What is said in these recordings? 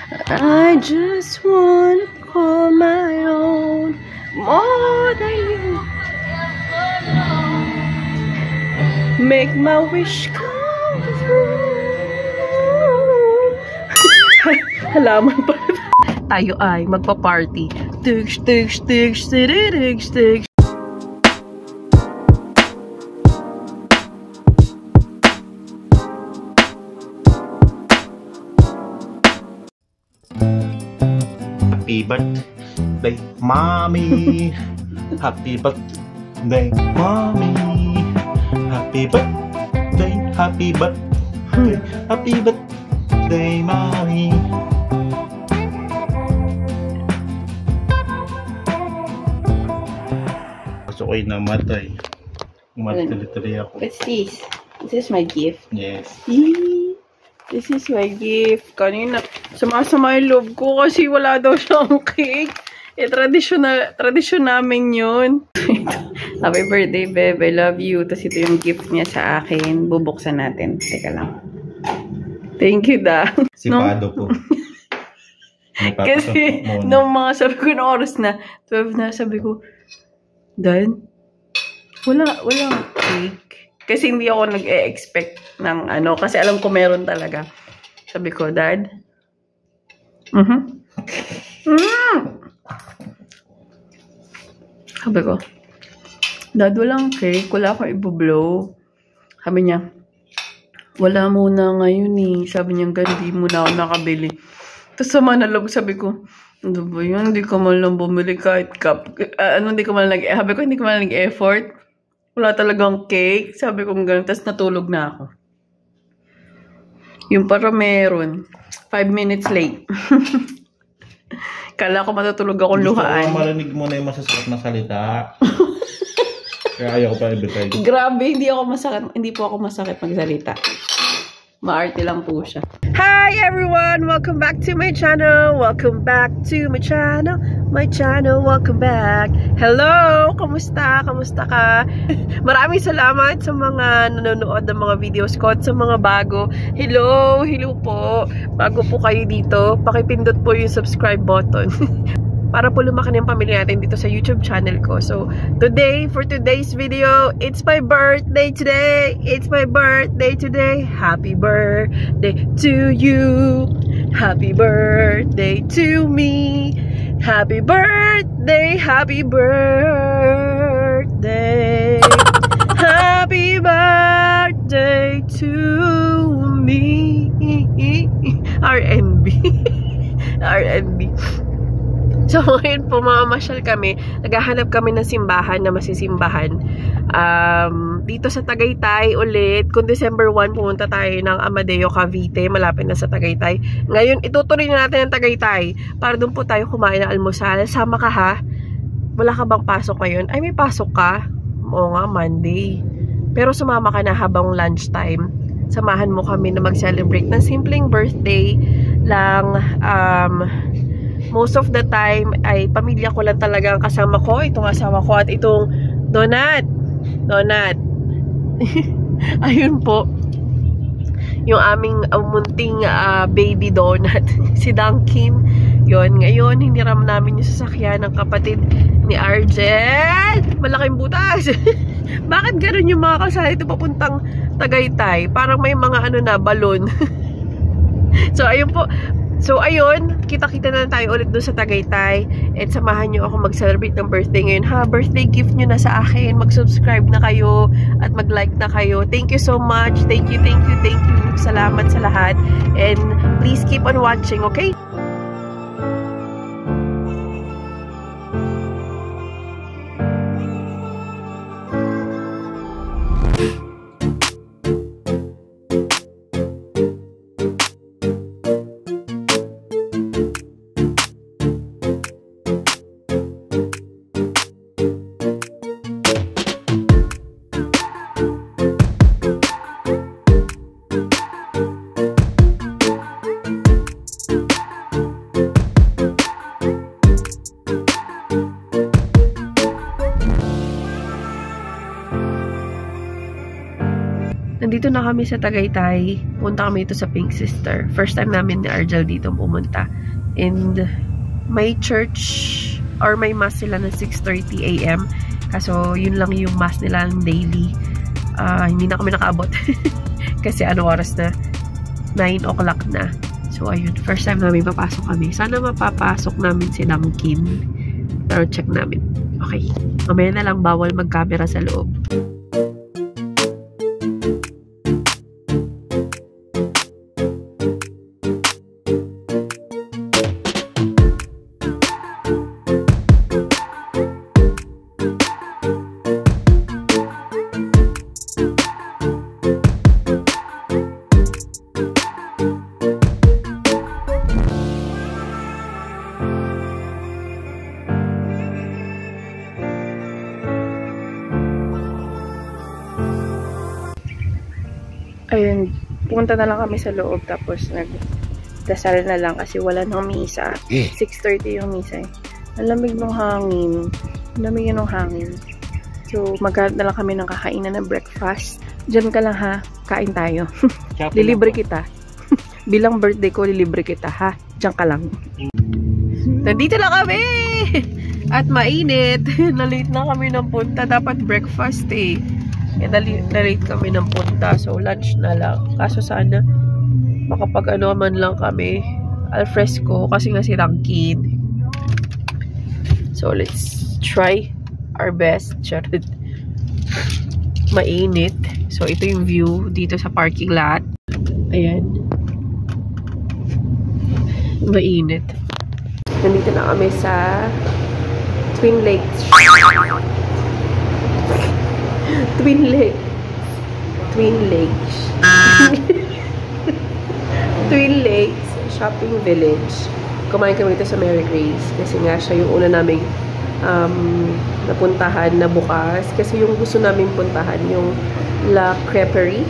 I just want to call my own more than you. Make my wish come true. Halaman pa. Tayo ay magpa-party. Tigs, tigs, tigs, tigs, tigs. Happy birthday, mommy. Happy birthday, mommy. Happy birthday, happy birthday, happy birthday, mommy. Gusto ko'y namatay. Tuloy ako. What's this? This is my gift. Yes. This is my gift. Kanina, sumasama yung loob ko kasi wala daw siyang cake. Eh, tradisyon namin yun. Happy birthday, babe. I love you. Tapos ito yung gift niya sa akin. Bubuksan natin. Teka lang. Thank you, da. Sipado po. Kasi, nung mga sabi ko na oras na, 12 na, sabi ko, Dad, walang cake. Kasi hindi ako nag-e-expect ng ano. Kasi alam ko meron talaga. Sabi ko, Dad. Sabi ko, Dad, walang cake. Wala akong ibublow. Sabi niya, wala muna ngayon eh. Sabi niya, hindi muna ako nakabili. Tapos sama na loob, sabi ko, ano ba yun? Hindi ko man lang bumili kahit cup. Hindi ko man lang, sabi ko, hindi ko man lang effort. Wala talagang cake. Sabi ko gano'n. Tapos natulog na ako. Yung para meron. 5 minutes late. Kala ko matutulog akong luhaan. Gusto ko marinig mo na yung masasakit na salita. Kaya ayaw ko pa ibigay. Grabe, hindi po ako masakit magsalita. Maarte lang po siya. Hi everyone! Welcome back to my channel. Welcome back to my channel. My channel, welcome back. Hello! Kamusta? Kamusta ka? Maraming salamat sa mga nanonood ng mga videos ko at sa mga bago. Hello! Hello po! Bago po kayo dito, pakipindot po yung subscribe button. Para po lumaki ng pamilya natin dito sa YouTube channel ko. So, today, for today's video, it's my birthday today. It's my birthday today. Happy birthday to you. Happy birthday to me. Happy birthday, happy birthday. Happy birthday to me. RNB. RNB. So, ngayon po, mamamasyal kami. Naghahanap kami ng simbahan na masisimbahan. Dito sa Tagaytay ulit. Kung December 1, pumunta tayo ng Amadeo, Cavite. Malapit na sa Tagaytay. Ngayon, itutuloy na natin ang Tagaytay. Para doon po tayo kumain ng almusal. Sama ka ha? Wala ka bang pasok ngayon? Ay, may pasok ka? Oo nga, Monday. Pero sumama ka na habang lunchtime. Samahan mo kami na mag-celebrate ng simpleng birthday lang. Most of the time ay pamilya ko lang talaga ang kasama ko. Itong asawa ko at itong Donat. Ayun po. Yung aming munting baby Donat. Si Duncan. Yun. Ngayon, hiniram namin yung sasakyan ng kapatid ni Argel. Malaking butas. Bakit ganun yung mga kalsada ito papuntang Tagaytay? Parang may mga balon. So, ayun po. So, ayun, kita-kita na tayo ulit doon sa Tagaytay. At samahan nyo ako mag-celebrate ng birthday ngayon. Ha, birthday gift nyo na sa akin. Mag-subscribe na kayo at mag-like na kayo. Thank you so much. Thank you, thank you, thank you. Salamat sa lahat. And please keep on watching, okay? na kami sa Tagaytay. Punta kami ito sa Pink Sister. First time namin ni Argel dito pumunta. And may church or may mass sila ng 6:30 AM. Kaso yun lang yung mass nila ng daily. Hindi na kami nakaabot. Kasi ano oras na? 9 o'clock na. So ayun, first time namin papasok kami. Sana mapapasok namin si Kim. Pero check namin. Okay. Mamaya na lang, bawal mag-camera sa loob. Ayun, pumunta na lang kami sa loob tapos nagdasal na lang kasi wala nang misa. 6:30 yung misa eh. Ang lamig ng hangin. Ang lamig ng hangin. So, maghanap na lang kami ng kakainan ng breakfast. Diyan ka lang ha, kain tayo. Lilibre kita. Bilang birthday ko, lilibre kita ha. Diyan ka lang. Nandito lang kami! At mainit. Na-late na kami ng punta. Dapat breakfast eh. Na-late kami ng punta. So, lunch na lang. Kaso sana, makapag-ano man lang kami. Alfresco. Kasi nga si Rankin. So, let's try our best. Charot. Mainit. So, ito yung view dito sa parking lot. Ayan. Mainit. Nandito na kami sa Twin Lakes. Twin Lakes. Twin Lakes. Twin Lakes Shopping Village. Kumain kami dito sa Mary Grace. Kasi nga siya yung una naming napuntahan na bukas. Kasi yung gusto naming puntahan, yung La Creperie,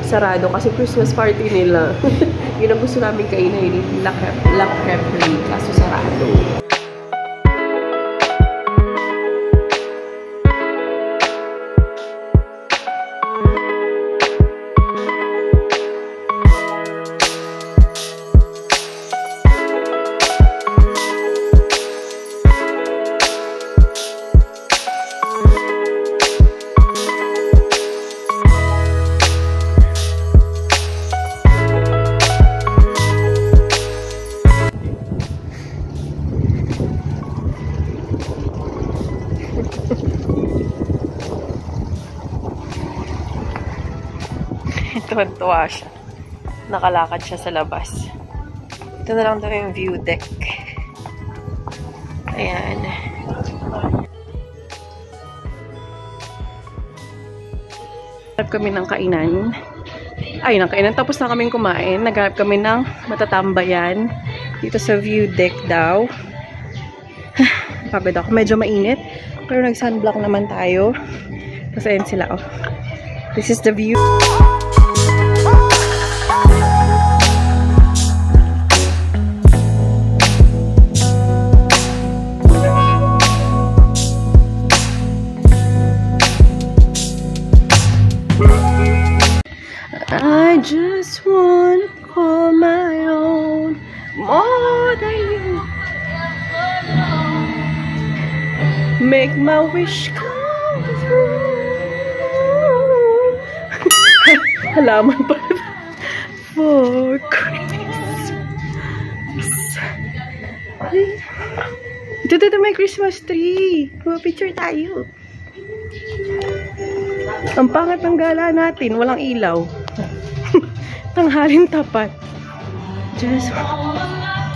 sarado. Kasi Christmas party nila. Yun ang gusto namin kainin, yung La Creperie. Kaso sarado. Tuwan-tuwa siya. Nakalakad siya sa labas. Ito na lang daw yung view deck. Ayan. Naghanap kami ng kainan. Ay, ng kainan. Tapos na kaming kumain. Naghanap kami ng matatambayan. Dito sa view deck daw. Pagod ako. Medyo mainit. Pero nag-sunblock naman tayo. Kasi ayan sila, oh. This is the view. I just want to call my own more than you. Make my wish come true. Halaman pa. For Christmas. Ito may Christmas tree. Picture tayo. Ang pangit ng gala natin. Walang ilaw. Tanghaling tapat. Just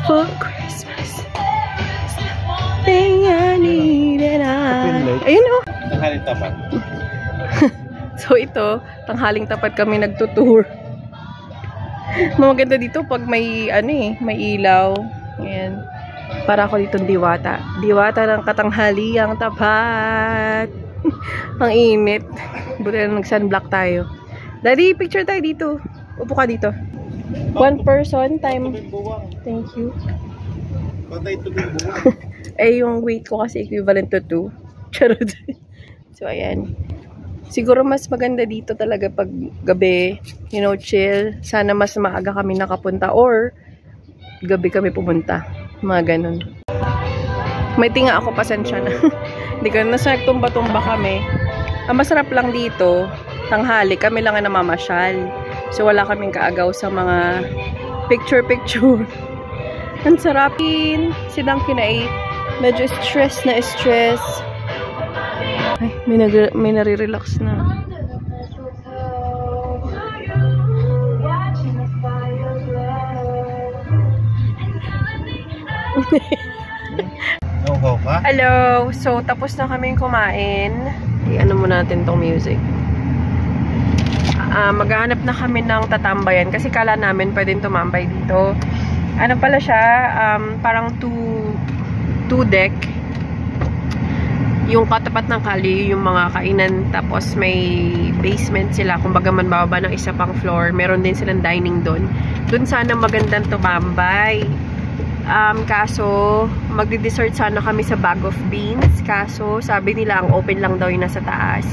for Christmas. Thing I need and I... Ayun o. Tanghaling tapat. So ito, tanghaling tapat kami nagtutour. Maganda dito pag may ano eh, may ilaw. Ayan. Para ako dito diwata. Diwata ng katanghaliang tapat. Ang init. Buti na nag-sunblock tayo. Daddy, picture tayo dito. Upo ka dito. One person time. Thank you. Eh, yung weight ko kasi equivalent to 2. Charot. So, ayan. Siguro mas maganda dito talaga pag gabi, you know, chill. Sana mas maaga kami nakapunta or gabi kami pumunta. Mga ganun. May tinga ako, pasensya na. Hindi ka nasa nagtumba-tumba kami. Ang masarap lang dito, tanghali, kami lang ang namamasyal. So wala kaming kaagaw sa mga picture-picture. Ang sarapin. Silang kinai. Medyo stress na stress. Ay, may nare-relax na. Hello! So, tapos na kaming kumain. I-ano mo natin tong music. Maghahanap na kami ng tatambayan kasi kala namin pwedeng tumambay dito. Ano pala siya? Parang two deck. Yung katapat ng kali, yung mga kainan, tapos may basement sila, kumbaga man bababa ng isa pang floor, meron din silang dining doon. Doon sana magandang tumambay. Kaso, magdi-dessert sana kami sa Bag of Beans, kaso sabi nila ang open lang daw yung nasa taas.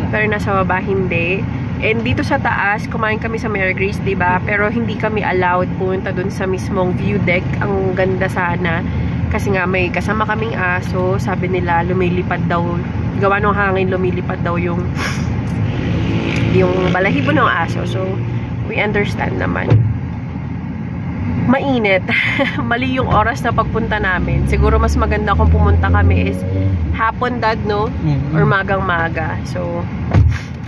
Pero nasa baba hindi. And dito sa taas, kumain kami sa Mary Grace, diba? Pero hindi kami allowed punta doon sa mismong view deck. Ang ganda sana. Kasi nga may kasama kaming aso, sabi nila lumilipad daw, gawa ng hangin lumilipad daw yung balahibo ng aso. So, we understand naman. Mainit. Mali yung oras na pagpunta namin. Siguro mas maganda kung pumunta kami is hapon dad, no? Or magang-maga. So,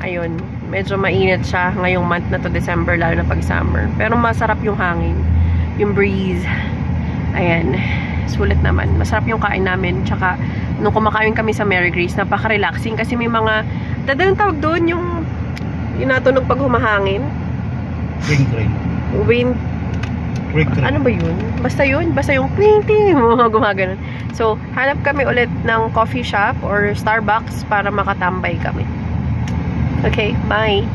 ayun. Medyo mainit siya ngayong month na to, December, lalo na pag summer. Pero masarap yung hangin. Yung breeze. Ayan. Sulit naman. Masarap yung kain namin. Tsaka, nung kumakain kami sa Mary Grace, napaka-relaxing. Kasi may mga, dadang tawag doon, yung natunog pag humahangin. Wind. Ano ba yun? Basta yun. Basta yung ting-ting. Mga gumaganon. So, hanap kami ulit ng coffee shop or Starbucks para makatambay kami. Okay, bye.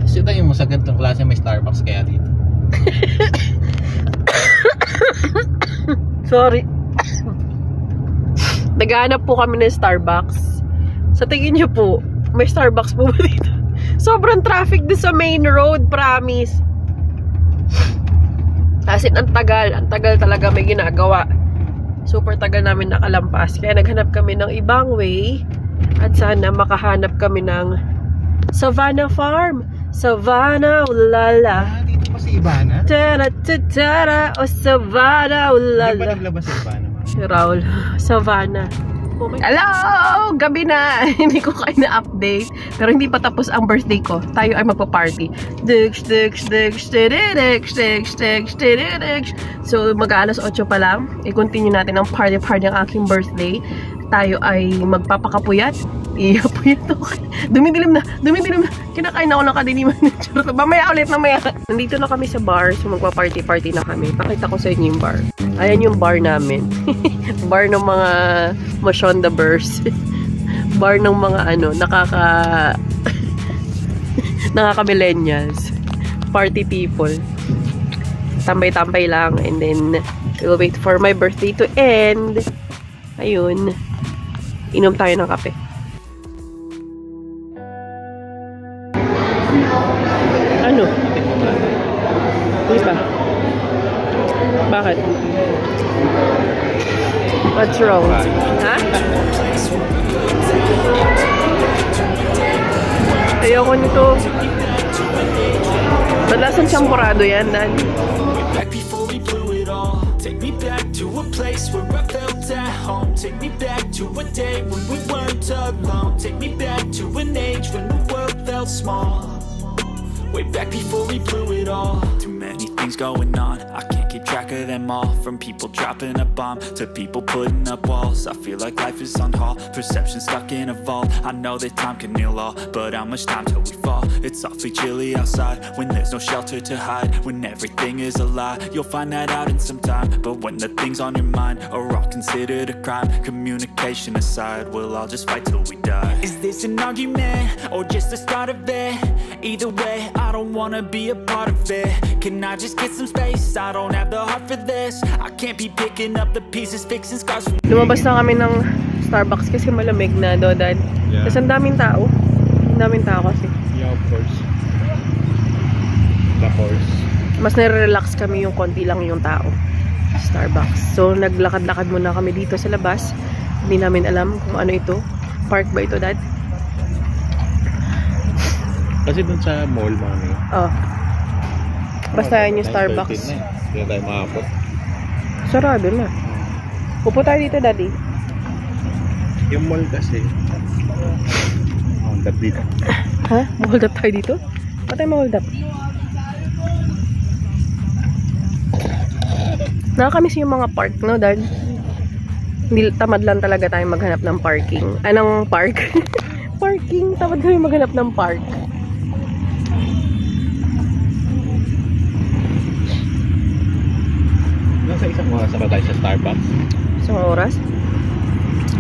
Sitayin mo sa ganitong klase may Starbucks kaya dito. Sorry. Naghahanap po kami ng Starbucks. Sa tingin niyo po, may Starbucks po ba dito? Sobrang traffic din sa main road, promise. As in, ang tagal talaga may ginagawa. Super tagal namin nakalampas. Kaya naghanap kami ng ibang way. At sana makahanap kami ng Savannah Farm. Savannah, ulala. Dito pa si Ivana? Tara, o Savannah, ulala. Hindi ba naglabas si Ivana? Si Raul, Savannah. Oh my... Hello! Gabi na! Hindi ko kayo na-update. Pero hindi pa tapos ang birthday ko. Tayo ay magpa-party. So, mag-alas 8 pa lang. I-continue natin ang party-party ng aking birthday. Tayo ay magpapakapuyat. Iyapuyat ako. Dumidilim na. Kinakain na ako ng kadiliman. Mamaya ulit. Nandito na kami sa bar. So, magpa-party-party na kami. Pakita ko sa inyo yung bar. Ayan yung bar namin. Bar ng mga Moshondabers. Bar ng mga nakaka-millennials. Party people. Tambay-tambay lang. And then, we'll wait for my birthday to end. Ayun. Inom tayo ng kape. Ano? Hindi pa. Bakit? What's wrong? Ha? Ayoko nito. Madalasang champurado yan, Dan. Take me back to a place where I felt at home. Take me back to a day when we weren't alone. Take me back to an age when the world felt small. Way back before we blew it all. Too many things going on, I can't keep track of them all. From people dropping a bomb to people putting up walls. I feel like life is on hold, perception stuck in a vault. I know that time can heal all, but how much time till we fall? fall. It's awfully chilly outside when there's no shelter to hide. When everything is a lie, you'll find that out in some time. But when the things on your mind are all considered a crime, communication aside, we'll all just fight till we die. Is this an argument or just the start of it? Either way, I don't wanna be a part of it. Can I just get some space? I don't have the heart for this. I can't be picking up the pieces, fixing scars from... Lumabas na kami ng Starbucks kasi malamig na do, Dad. Yeah. Kasi ang daming tao. Ang daming tao kasi. Yeah, of course. Of course. Mas nare-relax kami yung konti lang yung tao. Starbucks. So, naglakad-lakad muna kami dito sa labas. Hindi namin alam kung ano ito. Park ba ito, Dad? Kasi dun sa mall, mami. Oh. Basta yan yung Starbucks. Kaya tayo makapot. Sarado na. Upo tayo dito, Daddy. Yung mall kasi. Hold up dito. Ha? Hold up tayo dito? Ba't tayo ma-hold up? Nakakamiss yung mga park, no, Dad? Hindi, tamad lang talaga tayo maghanap ng parking. Anong park? Parking. Tamad kami maghanap ng park. Nasa isang oras na ba tayo sa Starbucks? Isang oras?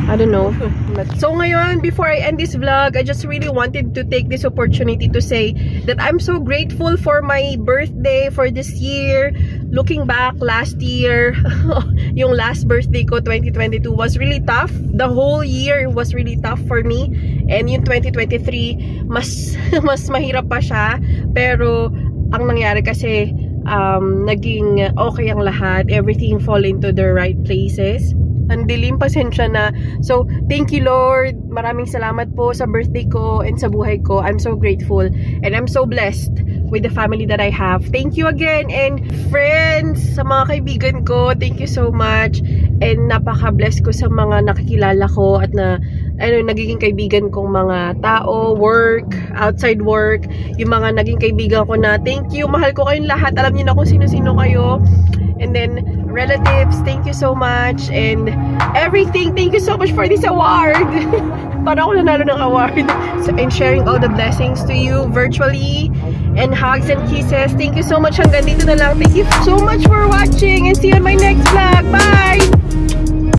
I don't know. So ngayon, before I end this vlog, I just really wanted to take this opportunity to say that I'm so grateful for my birthday for this year. Looking back, last year, yung last birthday ko, 2022, was really tough. The whole year was really tough for me. And yung 2023, mas mahirap pa siya. Pero, ang nangyari kasi, naging okay ang lahat. Everything fall into the right places. Ang dilim, pasensya na. So, thank you, Lord. Maraming salamat po sa birthday ko and sa buhay ko. I'm so grateful. And I'm so blessed with the family that I have. Thank you again. And friends, sa mga kaibigan ko, thank you so much. And napaka-blessed ko sa mga nakikilala ko at nagiging kaibigan kong mga tao, work, outside work, yung mga naging kaibigan ko na thank you, mahal ko kayong lahat. Alam niyo na kung sino-sino kayo. And then, relatives, thank you so much. And everything, thank you so much for this award. Para ako nanalo ng award. So, and sharing all the blessings to you virtually. And hugs and kisses. Thank you so much. Hanggang dito na lang. Thank you so much for watching.